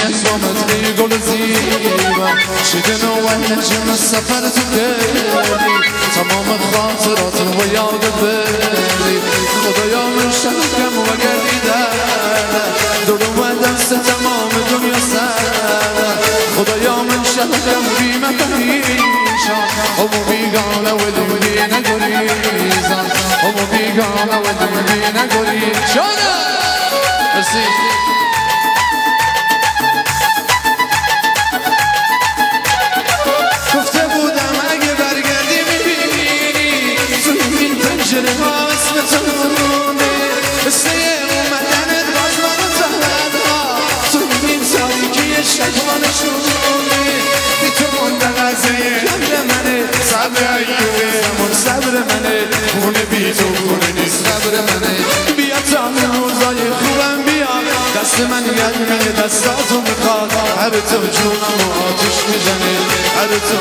اسمت لی گل زیبا شدن و نجم سفر تو دلی تمام خاطرات و یاد بری خدایا من شدم و گردیدم دور و دست تمام دنیا سر خدایا من شدم بیم پریشان همو بیگانه و دلی نگریزم همو بیگانه و دلی نگریزم مرسی صبر منه خونه بی تو خونه نیست صبر منه بیا تا روزای خوبم بیا دست من گرمه دستاتو میخواد هر تو جونم و آتش میزنه هر تو